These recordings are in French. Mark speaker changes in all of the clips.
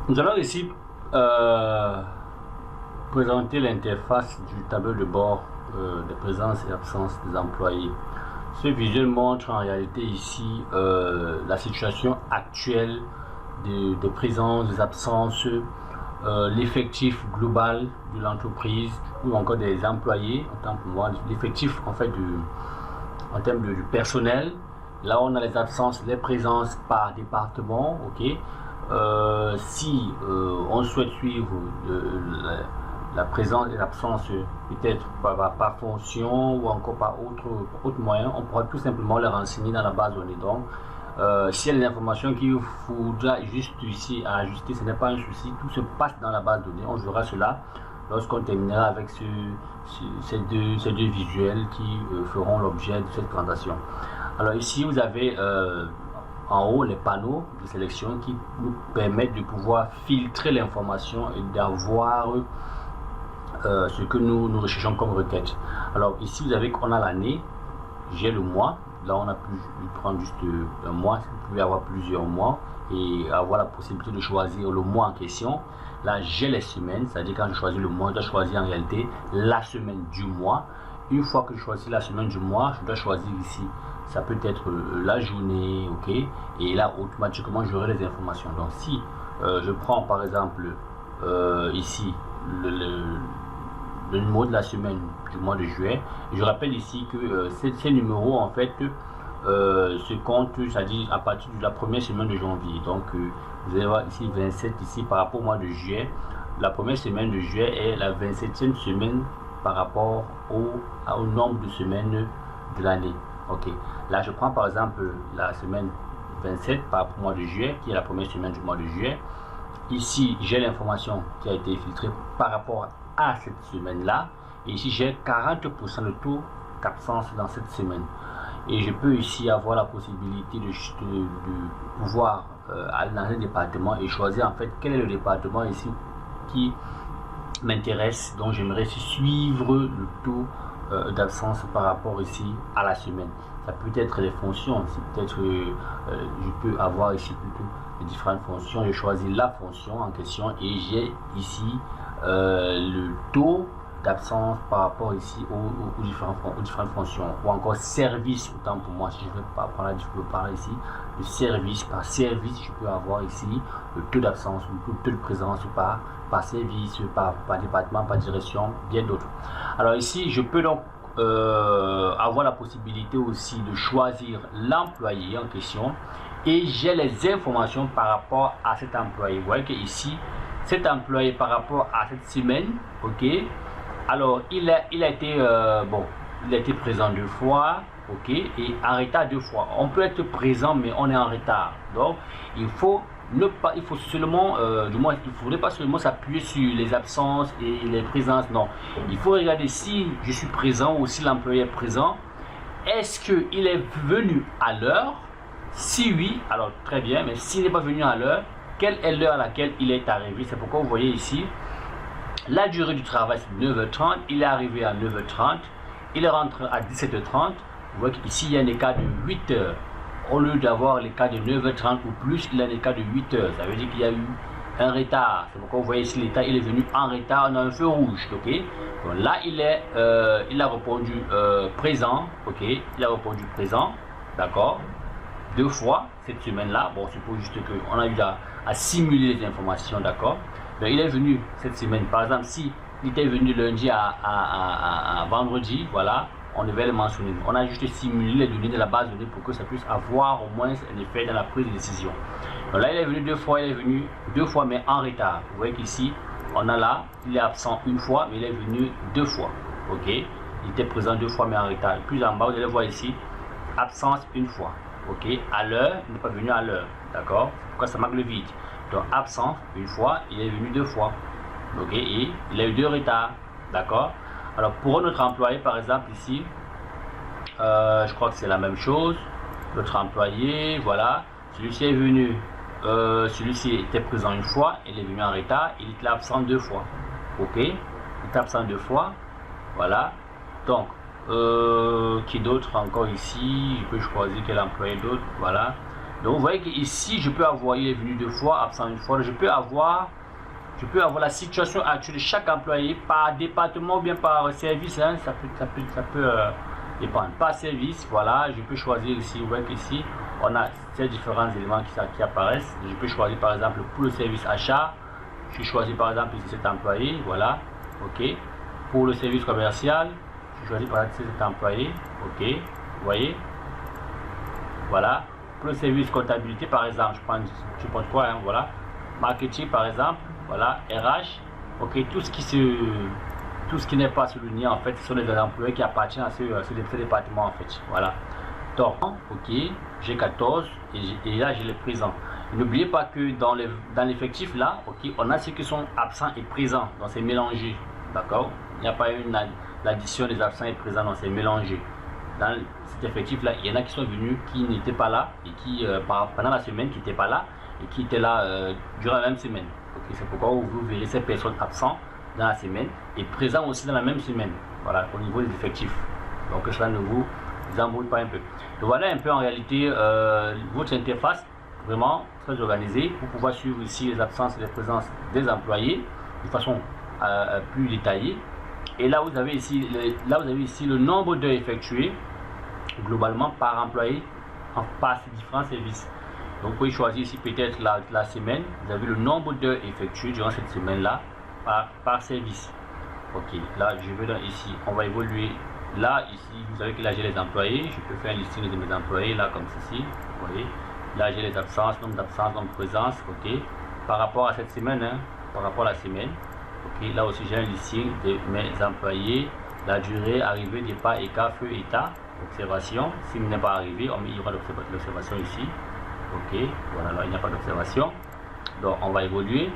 Speaker 1: Nous allons ici présenter l'interface du tableau de bord de présence et absence des employés. Ce visuel montre en réalité ici la situation actuelle des présences, des absences, l'effectif global de l'entreprise ou encore des employés, l'effectif en fait en termes du personnel. Là on a les absences, les présences par département, ok. Si on souhaite suivre la présence et l'absence peut-être par fonction ou encore par autre moyen, on pourra tout simplement les renseigner dans la base de données. Donc s'il y a des informations qu'il faudra juste ici à ajuster, ce n'est pas un souci, tout se passe dans la base de données. On verra cela lorsqu'on terminera avec ces deux visuels qui feront l'objet de cette présentation. Alors ici vous avez en haut les panneaux de sélection qui nous permettent de pouvoir filtrer l'information et d'avoir ce que nous recherchons comme requête. Alors ici vous avez qu'on a l'année, j'ai le mois, là on a pu prendre juste un mois, vous pouvez avoir plusieurs mois et avoir la possibilité de choisir le mois en question. Là j'ai les semaines, c'est-à-dire quand je choisis le mois, je dois choisir en réalité la semaine du mois. Une fois que je choisis la semaine du mois, je dois choisir ici, ça peut être la journée, ok, et là automatiquement j'aurai les informations. Donc si je prends par exemple ici le numéro de la semaine du mois de juillet, je rappelle ici que ces numéros en fait se comptent, c'est-à-dire à partir de la première semaine de janvier. Donc vous allez voir ici 27 ici par rapport au mois de juillet. La première semaine de juillet est la 27e semaine par rapport au nombre de semaines de l'année. Ok, là je prends par exemple la semaine 27 par rapport au mois de juillet, qui est la première semaine du mois de juillet. Ici j'ai l'information qui a été filtrée par rapport à cette semaine là, et ici j'ai 40% de taux d'absence dans cette semaine. Et je peux ici avoir la possibilité de pouvoir aller dans un département et choisir en fait quel est le département ici qui m'intéresse, donc j'aimerais suivre le taux d'absence par rapport ici à la semaine. Ça peut être les fonctions, peut-être je peux avoir ici plutôt les différentes fonctions. Je choisis la fonction en question et j'ai ici le taux d'absence par rapport ici aux différentes fonctions, ou encore service. Autant pour moi, si je veux pas prendre, je peux parler ici de service. Par service je peux avoir ici le taux d'absence, le taux de présence par service, par département, par direction, bien d'autres. Alors ici je peux donc avoir la possibilité aussi de choisir l'employé en question et j'ai les informations par rapport à cet employé. Vous voyez que ici cet employé par rapport à cette semaine, ok, alors il a été présent 2 fois, ok, et en retard 2 fois. On peut être présent mais on est en retard, donc il faut seulement du moins il faudrait pas seulement s'appuyer sur les absences et les présences. Non, il faut regarder si je suis présent ou si l'employé est présent. Est-ce qu'il est venu à l'heure? Si oui, alors très bien, mais s'il n'est pas venu à l'heure, quelle est l'heure à laquelle il est arrivé? C'est pourquoi vous voyez ici la durée du travail, c'est 9h30, il est arrivé à 9h30, il est rentré à 17h30. Vous voyez qu'ici il y a un écart de 8 heures. Au lieu d'avoir l'écart de 9h30 ou plus, il a un écart de 8 heures. Ça veut dire qu'il y a eu un retard. C'est pourquoi vous voyez ici l'état, il est venu en retard, on a un feu rouge. Ok, donc là il a répondu présent. Ok, il a répondu présent, d'accord, 2 fois cette semaine là. Bon, c'est pour juste qu'on a eu à simuler les informations, d'accord. Donc il est venu cette semaine, par exemple si il était venu lundi à vendredi, voilà, on devait le mentionner. On a juste simulé les données de la base de données pour que ça puisse avoir au moins un effet dans la prise de décision. Donc là il est venu 2 fois, il est venu 2 fois mais en retard. Vous voyez qu'ici on a là, il est absent 1 fois mais il est venu 2 fois. Ok, il était présent 2 fois mais en retard. Plus en bas vous allez voir ici, absence 1 fois. Ok, à l'heure, il n'est pas venu à l'heure, d'accord. Pourquoi ça marque le vide? Donc absent 1 fois, il est venu 2 fois. Ok, et il a eu 2 retards, d'accord. Alors pour notre employé par exemple ici, je crois que c'est la même chose. Notre employé, voilà, celui-ci est venu, celui-ci était présent 1 fois, il est venu en retard, il est absent 2 fois. Ok, il est absent 2 fois, voilà. Donc qui d'autre encore ici? Je peux choisir quel employé d'autre, voilà. Donc vous voyez qu'ici, je peux avoir, il est venu 2 fois, absent 1 fois. Je peux avoir la situation actuelle de chaque employé par département ou bien par service. Hein, ça peut dépendre. Par service, voilà, je peux choisir ici. Vous voyez qu'ici, on a ces différents éléments qui apparaissent. Je peux choisir par exemple pour le service achat. Je choisis par exemple ici cet employé, voilà, ok. Pour le service commercial, je choisis par exemple cet employé, ok. Vous voyez, voilà. Pour le service comptabilité, par exemple, je prends quoi, hein, voilà. Marketing, par exemple, voilà. RH, ok. Tout ce qui n'est pas souligné, en fait, ce sont les employés qui appartiennent à ce département, en fait, voilà. Donc, ok, j'ai 14 et là, j'ai les présents. N'oubliez pas que dans l'effectif, là, ok, on a ceux qui sont absents et présents, donc c'est mélangé, d'accord. Il n'y a pas une l'addition des absents et présents, donc c'est mélangé. Dans cet effectif là, il y en a qui sont venus qui n'étaient pas là et qui pendant la semaine qui n'étaient pas là et qui étaient là durant la même semaine. Okay, c'est pourquoi vous verrez ces personnes absentes dans la semaine et présents aussi dans la même semaine. Voilà, au niveau des effectifs. Donc cela ne vous embrouille pas un peu. Donc voilà un peu en réalité votre interface vraiment très organisée pour pouvoir suivre ici les absences et les présences des employés de façon plus détaillée. Et là vous avez ici le nombre d'heures effectuées globalement par employé par ces différents services. Donc vous pouvez choisir ici peut-être la semaine, vous avez le nombre d'heures effectuées durant cette semaine là par service. Ok, là je vais dans ici, on va évoluer. Là ici vous savez que là j'ai les employés, je peux faire un listing de mes employés là comme ceci, vous voyez. Là j'ai les absences, nombre d'absences, nombre de présence, ok. Par rapport à cette semaine, hein, par rapport à la semaine. Ok, là aussi j'ai un listing de mes employés, la durée, arrivée, départ, écart, feu, état, observation. S'il n'est pas arrivé, il y aura l'observation ici. Ok, voilà, là il n'y a pas d'observation. Donc on va évoluer.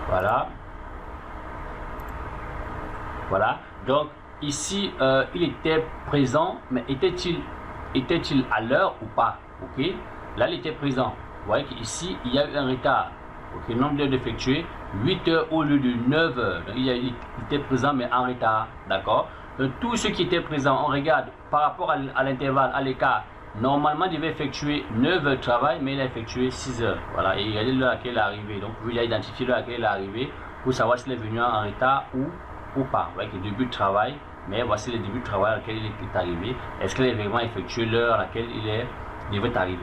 Speaker 1: Voilà. Voilà. Donc ici, il était présent, mais était-il à l'heure ou pas? Ok. Là, il était présent. Vous voyez qu'ici, il y a eu un retard. Ok. Nombre d'heures effectuées, 8 heures au lieu de 9 heures. Donc, il était présent, mais en retard. D'accord. Donc tous ceux qui étaient présents, on regarde par rapport à l'intervalle, à l'écart. Normalement, il devait effectuer 9 heures de travail, mais il a effectué 6 heures. Voilà, et regardez l'heure à laquelle il est arrivé. Donc, vous pouvez identifier l'heure à laquelle il est arrivé pour savoir s'il est venu en retard ou pas. Vous voyez que le début de travail, mais voici le début de travail à laquelle il est arrivé. Est-ce qu'il a vraiment effectué l'heure à laquelle il devait arriver,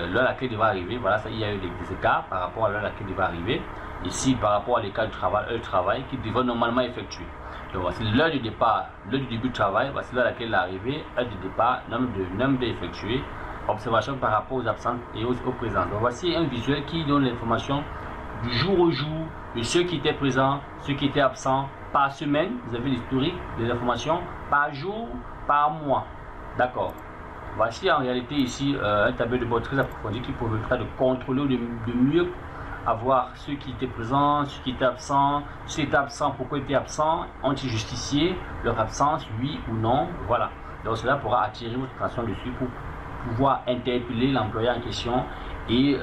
Speaker 1: l'heure à laquelle il devait arriver. Voilà, ça, il y a eu des écarts par rapport à l'heure à laquelle il devait arriver. Ici, par rapport à l'écart du travail, qu'il devait normalement effectuer. Donc voici l'heure du départ, l'heure du début de travail, voici l'heure à laquelle il est arrivé, heure du départ, nombre d'effectués, observation par rapport aux absents et aux présents. Donc voici un visuel qui donne l'information du jour au jour de ceux qui étaient présents, ceux qui étaient absents par semaine. Vous avez l'historique des informations par jour, par mois. D'accord. Voici en réalité ici un tableau de bord très approfondi qui permettra de contrôler ou de mieux avoir ceux qui étaient présents, ceux qui étaient absents, ceux qui étaient absents, pourquoi ils étaient absents, ont-ils justifié leur absence, oui ou non, voilà. Donc cela pourra attirer votre attention dessus pour pouvoir interpeller l'employé en question et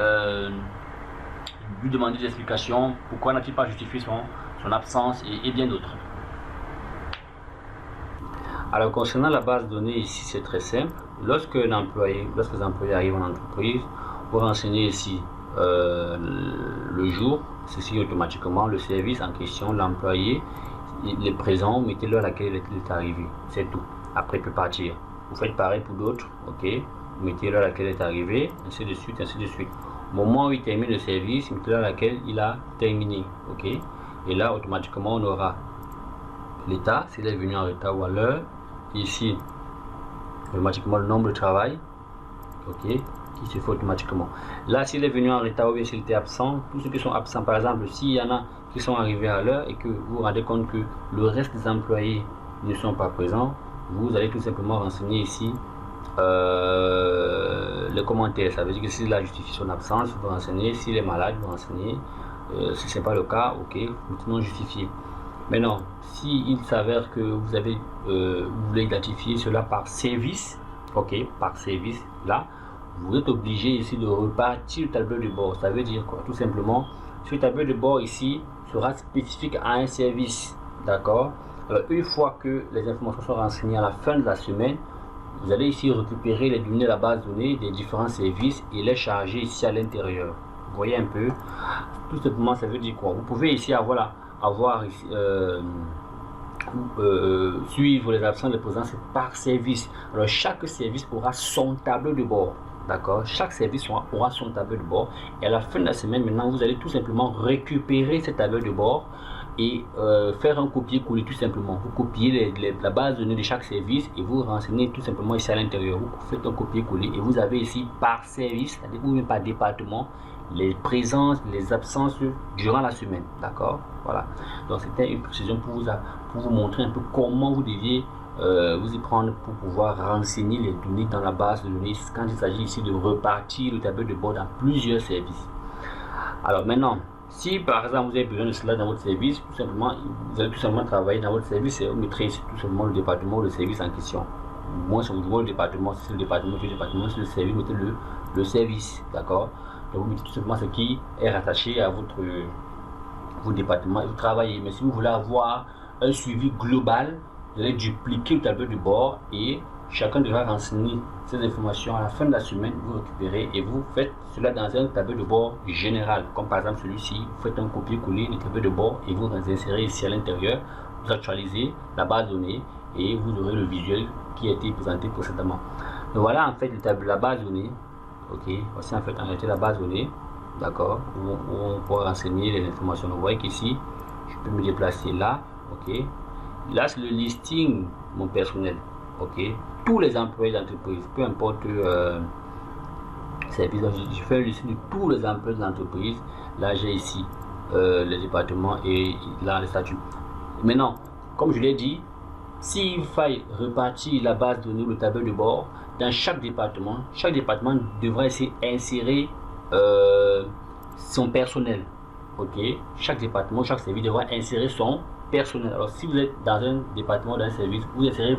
Speaker 1: lui demander des explications, pourquoi n'a-t-il pas justifié son absence et bien d'autres. Alors concernant la base de données ici, c'est très simple. Lorsque les employés arrivent en entreprise, vous renseignez ici le jour, ceci automatiquement, le service en question, l'employé, il est présent, mettez-le à laquelle il est arrivé, c'est tout. Après il peut partir. Vous faites pareil pour d'autres, ok, vous mettez-le à laquelle il est arrivé, ainsi de suite, ainsi de suite. Au moment où il termine le service, mettez-le à laquelle il a terminé, ok. Et là automatiquement on aura l'état, s'il est venu en retard ou à l'heure, ici automatiquement le nombre de travail, ok, qui se fait automatiquement. Là, s'il est venu en retard ou bien s'il était absent, tous ceux qui sont absents, par exemple, s'il y en a qui sont arrivés à l'heure et que vous vous rendez compte que le reste des employés ne sont pas présents, vous allez tout simplement renseigner ici les commentaires. Ça veut dire que s'il a justifié son absence, vous renseignez. S'il est malade, vous renseignez. Si ce n'est pas le cas, ok, maintenant justifié. Maintenant, s'il s'avère que vous voulez identifier cela par service, ok, par service, là, vous êtes obligé ici de repartir le tableau de bord. Ça veut dire quoi? Tout simplement, ce tableau de bord ici sera spécifique à un service, d'accord? Alors, une fois que les informations sont renseignées à la fin de la semaine, vous allez ici récupérer les données de la base de données des différents services et les charger ici à l'intérieur. Vous voyez un peu? Tout simplement, ça veut dire quoi? Vous pouvez ici avoir ici, suivre les absences de présence par service. Alors, chaque service aura son tableau de bord. D'accord, chaque service aura son tableau de bord et à la fin de la semaine, maintenant, vous allez tout simplement récupérer ce tableau de bord et faire un copier-coller tout simplement. Vous copiez la base de données de chaque service et vous renseignez tout simplement ici à l'intérieur. Vous faites un copier-coller et vous avez ici par service, c'est-à-dire ou même par département, les présences, les absences durant la semaine. D'accord, voilà. Donc c'était une précision pour vous montrer un peu comment vous deviez vous y prendre pour pouvoir renseigner les données dans la base de données quand il s'agit ici de repartir le tableau de bord dans plusieurs services. Alors maintenant, si par exemple vous avez besoin de cela dans votre service, tout simplement, vous allez tout simplement travailler dans votre service et vous mettrez tout simplement le département ou le service en question. Moi, sur le département, si c'est le département, c'est le service, mettez le service, d'accord. Donc vous mettez tout simplement ce qui est rattaché à votre département et vous travaillez. Mais si vous voulez avoir un suivi global, vous allez dupliquer le tableau de bord et chacun devra renseigner ces informations à la fin de la semaine. Vous récupérez et vous faites cela dans un tableau de bord général, comme par exemple celui-ci. Vous faites un copier-coller du tableau de bord et vous insérez ici à l'intérieur. Vous actualisez la base de données et vous aurez le visuel qui a été présenté précédemment. Donc voilà en fait la base de données. Ok, voici en fait en réalité la base de données. D'accord, où on pourra renseigner les informations. Vous voyez qu'ici, je peux me déplacer là. Ok. Là, c'est le listing, mon personnel. Ok, tous les employés d'entreprise, peu importe service. Je fais le listing de tous les employés d'entreprise. Là, j'ai ici les départements et là les statuts. Maintenant, comme je l'ai dit, s'il faille repartir la base de données ou le tableau de bord dans chaque département devra essayer d'insérer son personnel. Ok, chaque département, chaque service devra insérer son personnel. Alors si vous êtes dans un département, d'un service, vous insérez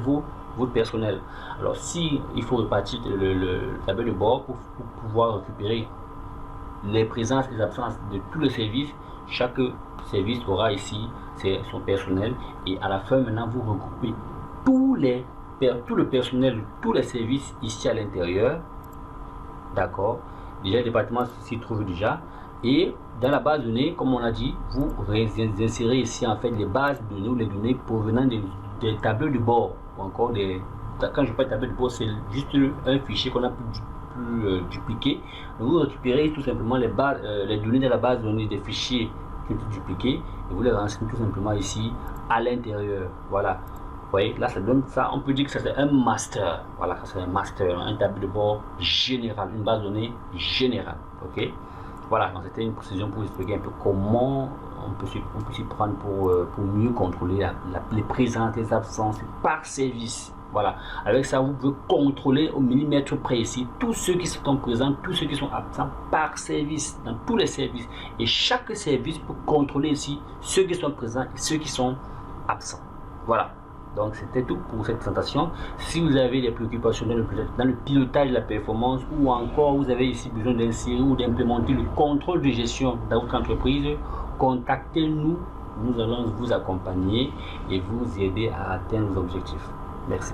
Speaker 1: votre personnel. Alors si il faut repartir le tableau de bord pour pouvoir récupérer les présences et les absences de tous les services, chaque service aura ici son personnel et à la fin maintenant vous regroupez tout le personnel de tous les services ici à l'intérieur. D'accord, déjà le département s'y trouve déjà. Et dans la base de données, comme on a dit, vous insérez ici en fait les bases de données ou les données provenant des tableaux de bord ou encore quand je parle de tableau de bord, c'est juste un fichier qu'on a pu dupliquer. Donc vous récupérez tout simplement les données de la base de données des fichiers qui ont été dupliqués et vous les renseignez tout simplement ici à l'intérieur. Voilà. Vous voyez, là ça donne ça, on peut dire que c'est un master. Voilà, ça c'est un master, un tableau de bord général, une base de données générale. Ok. Voilà, donc c'était une précision pour expliquer un peu comment on peut s'y prendre pour mieux contrôler les présences, les absences par service. Voilà, avec ça, vous pouvez contrôler au millimètre près ici tous ceux qui sont présents, tous ceux qui sont absents par service, dans tous les services. Et chaque service peut contrôler ici ceux qui sont présents et ceux qui sont absents. Voilà. Donc c'était tout pour cette présentation. Si vous avez des préoccupations dans le pilotage de la performance ou encore vous avez ici besoin d'insérer ou d'implémenter le contrôle de gestion dans votre entreprise, contactez-nous. Nous allons vous accompagner et vous aider à atteindre vos objectifs. Merci.